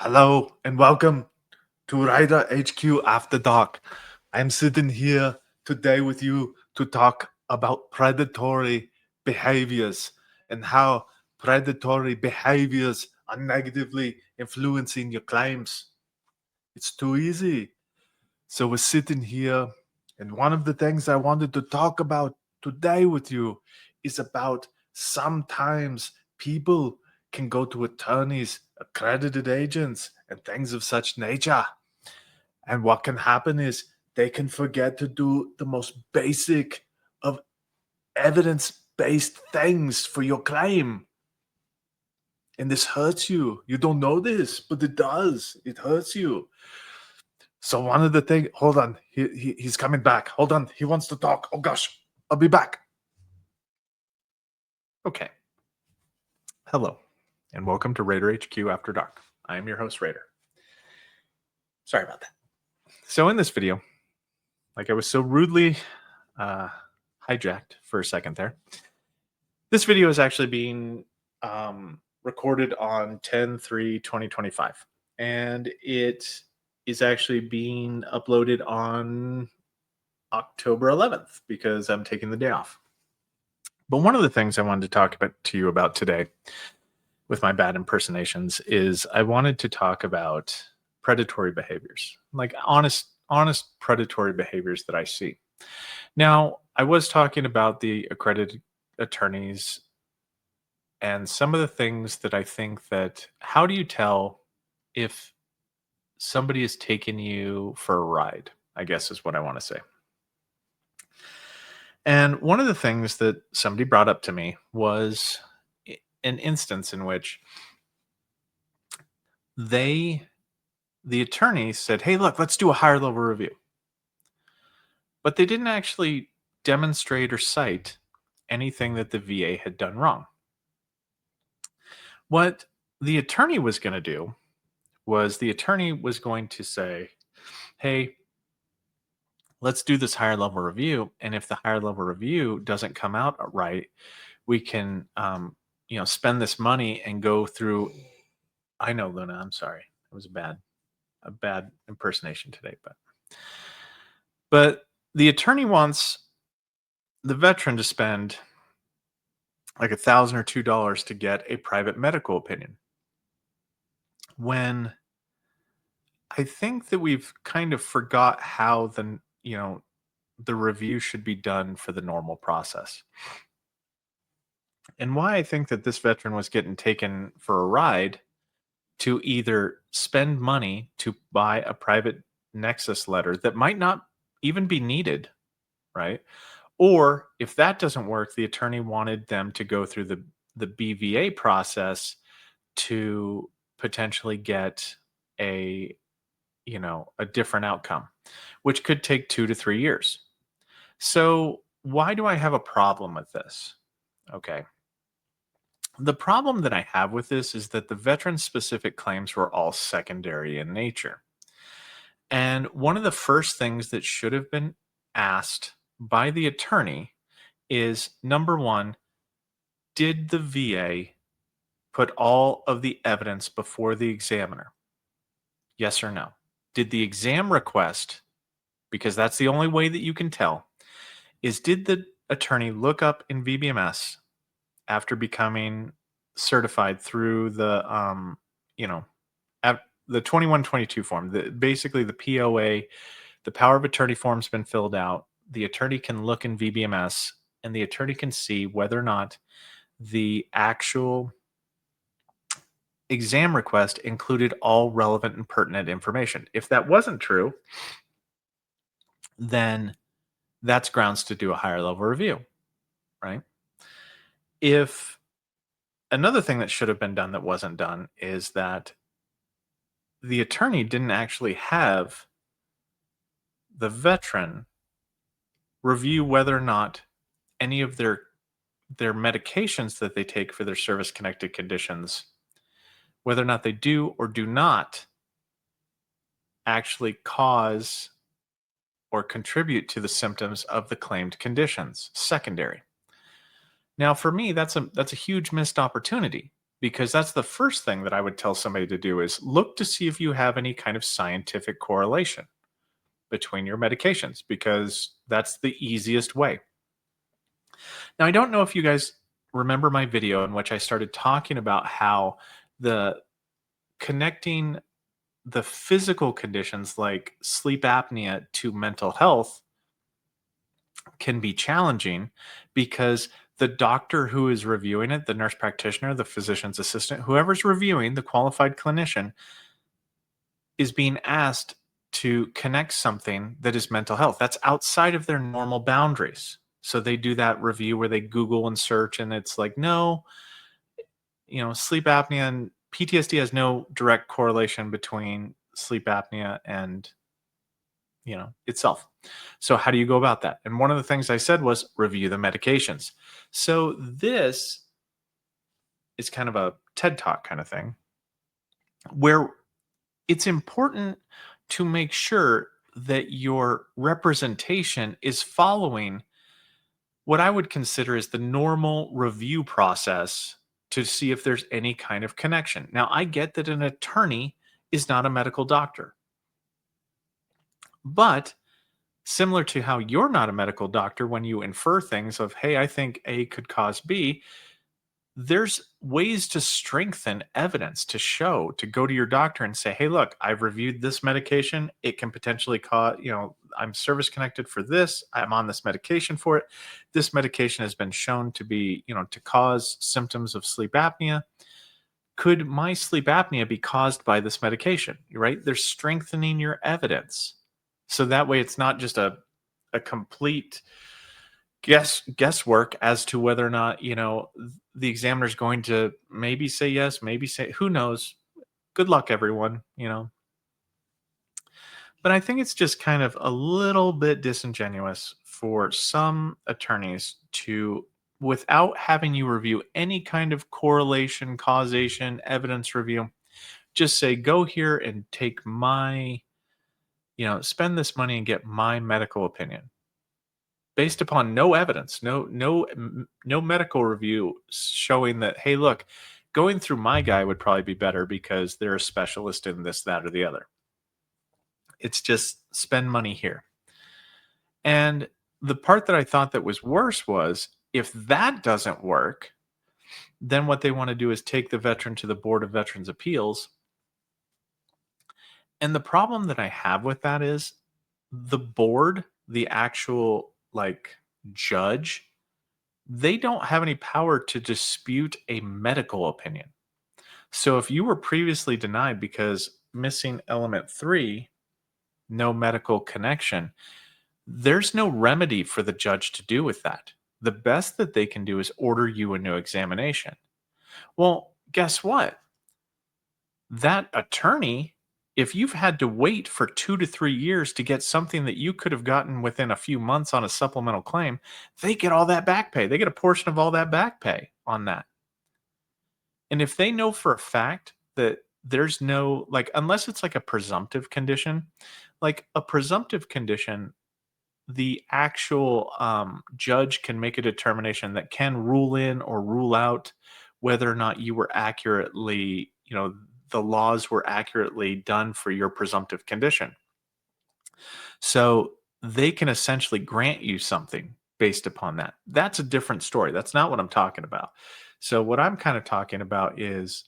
Hello and welcome to Rider HQ After Dark. I'm sitting here today with you to talk about predatory behaviors and how predatory behaviors are negatively influencing your claims. It's too easy. So we're sitting here, and one of the things I wanted to talk about today with you is about sometimes people can go to attorneys, accredited agents, and things of such nature. And what can happen is they can forget to do the most basic of evidence based things for your claim. And this hurts you. You don't know this, but it does. It hurts you. So one of the things, hold on, he's coming back. Hold on, he wants to talk. Oh gosh, I'll be back. Okay. Hello, and welcome to Raider HQ After Dark. I am your host, Raider. Sorry about that. So in this video, like I was so rudely hijacked for a second there, this video is actually being recorded on 10/3/2025, and it is actually being uploaded on October 11th because I'm taking the day off. But one of the things I wanted to talk to you about today with my bad impersonations is I wanted to talk about predatory behaviors, like honest predatory behaviors that I see. Now, I was talking about the accredited attorneys and some of the things that I think that how do you tell if somebody is taking you for a ride, I guess is what I want to say. And one of the things that somebody brought up to me was an instance in which the attorney said, "Hey, look, let's do a higher level review." But they didn't actually demonstrate or cite anything that the VA had done wrong. What the attorney was going to do was the attorney was going to say, "Hey, let's do this higher level review. And if the higher level review doesn't come out right, we can, spend this money and go through." I know, Luna. I'm sorry. It was a bad impersonation today, but the attorney wants the veteran to spend like $1,000 or $2 to get a private medical opinion. When I think that we've kind of forgot how the review should be done for the normal process. And why I think that this veteran was getting taken for a ride to either spend money to buy a private nexus letter that might not even be needed, right? Or if that doesn't work, the attorney wanted them to go through the BVA process to potentially get a a different outcome, which could take 2 to 3 years. So, why do I have a problem with this? Okay. The problem that I have with this is that the veteran specific claims were all secondary in nature. And one of the first things that should have been asked by the attorney is number one, did the VA put all of the evidence before the examiner? Yes or no? Did the exam request, because that's the only way that you can tell, is did the attorney look up in VBMS after becoming certified through the the 2122 form, basically the POA, the power of attorney form's been filled out. The attorney can look in VBMS and the attorney can see whether or not the actual exam request included all relevant and pertinent information. If that wasn't true, then that's grounds to do a higher level review, right? If another thing that should have been done that wasn't done is that the attorney didn't actually have the veteran review whether or not any of their medications that they take for their service connected conditions, whether or not they do or do not actually cause or contribute to the symptoms of the claimed conditions, secondary. Now, for me, that's a huge missed opportunity because that's the first thing that I would tell somebody to do is look to see if you have any kind of scientific correlation between your medications, because that's the easiest way. Now, I don't know if you guys remember my video in which I started talking about how the connecting the physical conditions like sleep apnea to mental health can be challenging, because the doctor who is reviewing it, the nurse practitioner, the physician's assistant, whoever's reviewing, the qualified clinician, is being asked to connect something that is mental health. That's outside of their normal boundaries. So they do that review where they Google and search, and it's like, no, sleep apnea and PTSD has no direct correlation between sleep apnea and itself. So how do you go about that? And one of the things I said was review the medications. So this is kind of a TED Talk kind of thing where it's important to make sure that your representation is following what I would consider is the normal review process to see if there's any kind of connection. Now, I get that an attorney is not a medical doctor, but similar to how you're not a medical doctor when you infer things of, hey, I think A could cause B, there's ways to strengthen evidence to show, to go to your doctor and say, hey, look, I've reviewed this medication. It can potentially cause, I'm service connected for this. I'm on this medication for it. This medication has been shown to be, to cause symptoms of sleep apnea. Could my sleep apnea be caused by this medication? Right? They're strengthening your evidence. So that way it's not just a complete guesswork as to whether or not the examiner is going to maybe say yes, maybe say, who knows. Good luck, everyone. But I think it's just kind of a little bit disingenuous for some attorneys to, without having you review any kind of correlation, causation, evidence review, just say, go here and take my, spend this money and get my medical opinion based upon no evidence, no medical review showing that, hey, look, going through my guy would probably be better because they're a specialist in this, that, or the other. It's just spend money here. And the part that I thought that was worse was, if that doesn't work, then what they want to do is take the veteran to the Board of Veterans Appeals. And the problem that I have with that is the board, the actual judge, they don't have any power to dispute a medical opinion. So if you were previously denied because missing element 3, no medical connection, there's no remedy for the judge to do with that. The best that they can do is order you a new examination. Well, guess what? That attorney, if you've had to wait for 2 to 3 years to get something that you could have gotten within a few months on a supplemental claim, they get all that back pay. They get a portion of all that back pay on that. And if they know for a fact that there's no, unless it's like a presumptive condition, like a presumptive condition, the actual judge can make a determination that can rule in or rule out whether or not you were accurately, the laws were accurately done for your presumptive condition. So they can essentially grant you something based upon that. That's a different story. That's not what I'm talking about. So what I'm kind of talking about is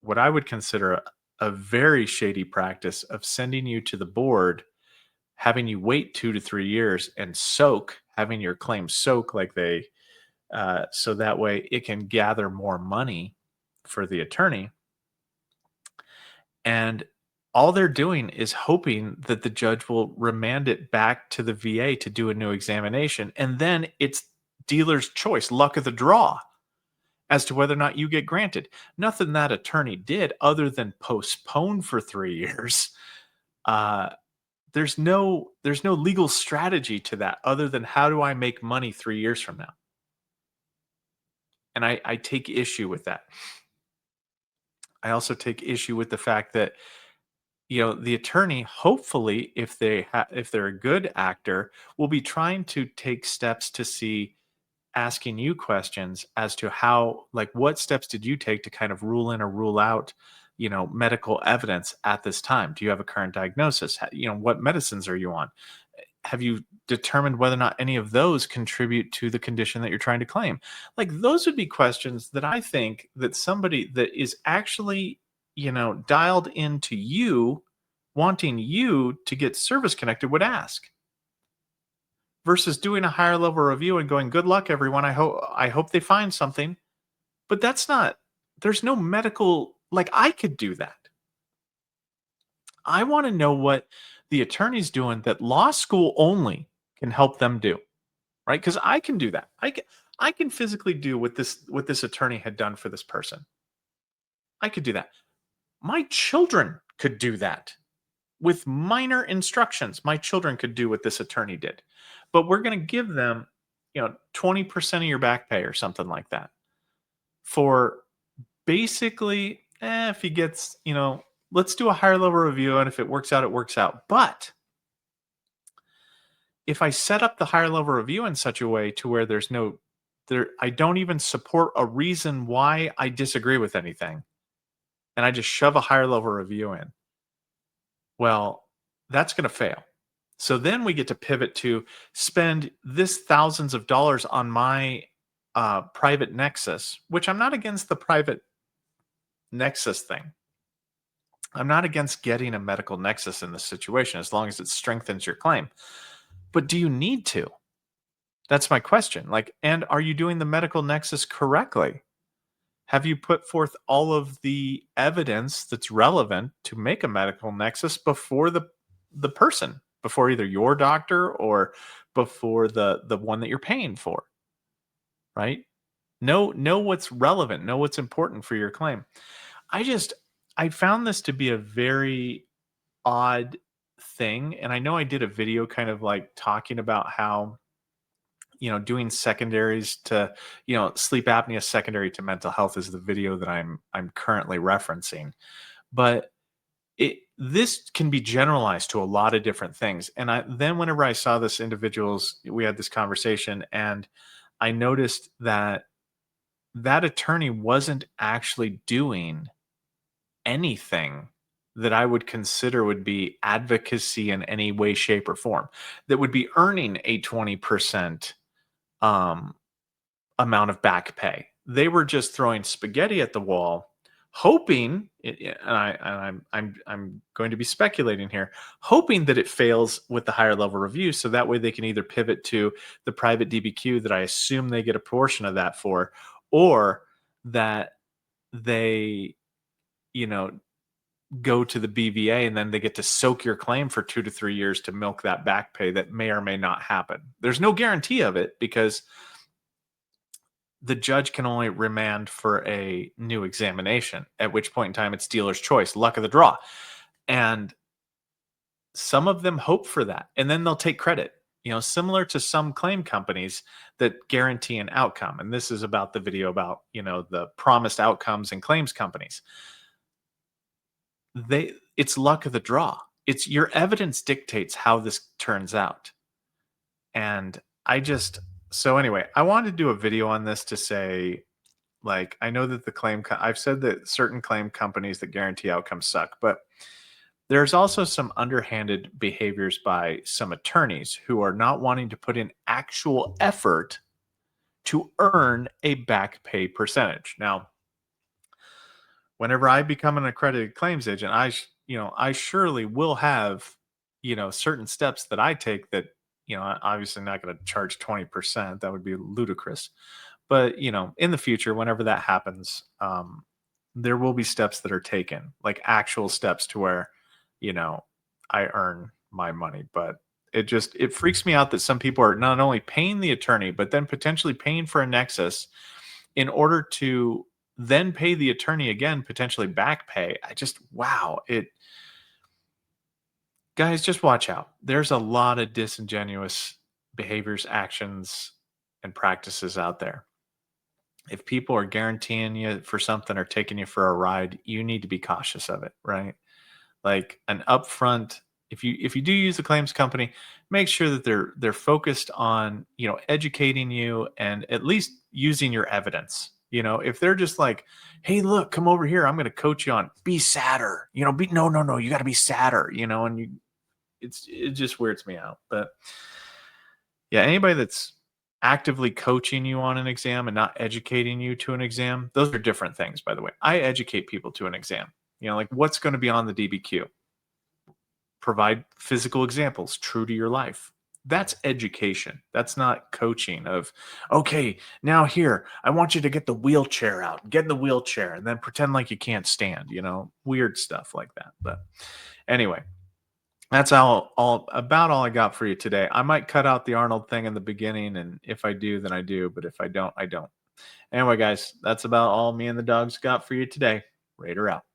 what I would consider a very shady practice of sending you to the board, having you wait 2 to 3 years and having your claim soak so that way it can gather more money for the attorney. And all they're doing is hoping that the judge will remand it back to the VA to do a new examination. And then it's dealer's choice, luck of the draw, as to whether or not you get granted. Nothing that attorney did other than postpone for 3 years. There's no legal strategy to that other than, how do I make money 3 years from now? And I take issue with that. I also take issue with the fact that the attorney, hopefully, if they're a good actor, will be trying to take steps to see asking you questions as to how, like, what steps did you take to kind of rule in or rule out, medical evidence at this time? Do you have a current diagnosis? What medicines are you on? Have you determined whether or not any of those contribute to the condition that you're trying to claim? Like, those would be questions that I think that somebody that is actually, dialed into you, wanting you to get service connected would ask, versus doing a higher level review and going, "Good luck, everyone. I hope they find something." But that's not. There's no medical. Like, I could do that. I want to know what the attorney's doing that law school only can help them do, right? Because I can do that. I can physically do what this attorney had done for this person. I could do that. My children could do that with minor instructions. My children could do what this attorney did, but we're going to give them, 20% of your back pay or something like that for basically, if he gets, let's do a higher level review, and if it works out, it works out. But if I set up the higher level review in such a way to where I don't even support a reason why I disagree with anything, and I just shove a higher level review in, well, that's going to fail. So then we get to pivot to spend this thousands of dollars on my private nexus, which I'm not against the private nexus thing. I'm not against getting a medical nexus in this situation as long as it strengthens your claim. But do you need to? That's my question. Like, and are you doing the medical nexus correctly? Have you put forth all of the evidence that's relevant to make a medical nexus before the person, before either your doctor or before the one that you're paying for, right? Know what's relevant, know what's important for your claim. I just I found this to be a very odd thing, and I know I did a video kind of like talking about how, doing secondaries to, sleep apnea secondary to mental health is the video that I'm currently referencing. But this can be generalized to a lot of different things. And then whenever I saw this individuals, we had this conversation, and I noticed that that attorney wasn't actually doing anything that I would consider would be advocacy in any way, shape, or form, that would be earning a 20% um, amount of back pay. They were just throwing spaghetti at the wall, hoping, I'm going to be speculating here, hoping that it fails with the higher level review, so that way they can either pivot to the private DBQ that I assume they get a portion of that for, or that they, you know, go to the BVA and then they get to soak your claim for 2 to 3 years to milk that back pay that may or may not happen. There's no guarantee of it because the judge can only remand for a new examination, at which point in time it's dealer's choice, luck of the draw. And some of them hope for that, and then they'll take credit, similar to some claim companies that guarantee an outcome. And this is about the video about, the promised outcomes in claims companies. It's luck of the draw. It's your evidence dictates how this turns out. And so anyway, I wanted to do a video on this to say, like, I know that I've said that certain claim companies that guarantee outcomes suck, but there's also some underhanded behaviors by some attorneys who are not wanting to put in actual effort to earn a back pay percentage. Now, whenever I become an accredited claims agent, I surely will have, certain steps that I take that, I'm obviously not going to charge 20%. That would be ludicrous. But, in the future, whenever that happens, there will be steps that are taken, like actual steps to where, I earn my money. But it freaks me out that some people are not only paying the attorney, but then potentially paying for a nexus in order to then pay the attorney again, potentially back pay. Wow. Guys, just watch out. There's a lot of disingenuous behaviors, actions, and practices out there. If people are guaranteeing you for something or taking you for a ride, you need to be cautious of it, right? Like an upfront if you do use a claims company, make sure that they're focused on, educating you and at least using your evidence. If they're just like, "Hey, look, come over here. I'm going to coach you on be sadder." Be no, no, no, you got to be sadder, and it just weirds me out. But yeah, anybody that's actively coaching you on an exam and not educating you to an exam, those are different things, by the way. I educate people to an exam. Like what's going to be on the DBQ? Provide physical examples true to your life. That's education. That's not coaching of, okay, now here, I want you to get the wheelchair out, get in the wheelchair, and then pretend like you can't stand, weird stuff like that. But anyway, that's all I got for you today. I might cut out the Arnold thing in the beginning, and if I do, then I do. But if I don't, I don't. Anyway, guys, that's about all me and the dogs got for you today. Raider out.